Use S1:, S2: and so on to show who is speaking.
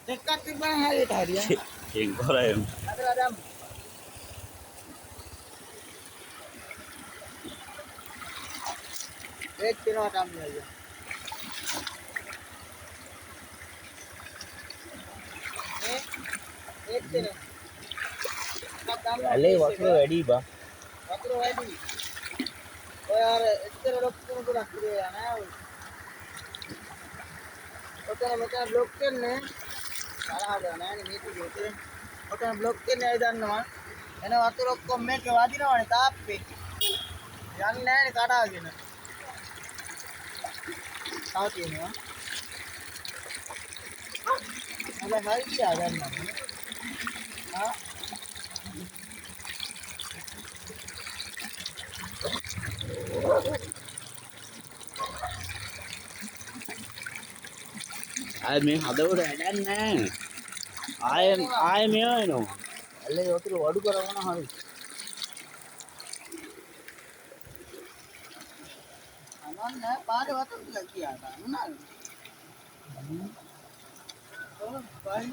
S1: Dekat di mana hari tadi ya?
S2: Jengkol ayam.
S1: Ada. Kilo adam aja. Kilo.
S2: Alle වතුර වැඩි බා.
S1: වතුර වැඩි. ඔය අර එච්චර ලොකු කුණුකුරක් ඉතිරියා නෑ. ඔතන මෙතන බ්ලොක් කරන්නේ. තරහද නෑනේ මේක දෙතේ. ඔතන බ්ලොක් කරන්නේ අය දන්නවා. එන වතුර ඔක්කොම මේකේ වදිනවනේ තාප්පේ. යන්නේ නෑනේ කඩාගෙන. තව තියෙනවා. අද හරි කියා ගන්නවා. ආ
S2: ආයේ මේ හදවත වැඩක් නැහැ. ආයේ මේව එනවා. alle වතුර වඩු කරවන හරි.
S1: අනන්න පාරේ වතුර ටිකක් කියා ගන්නවා. ඔව් බයින්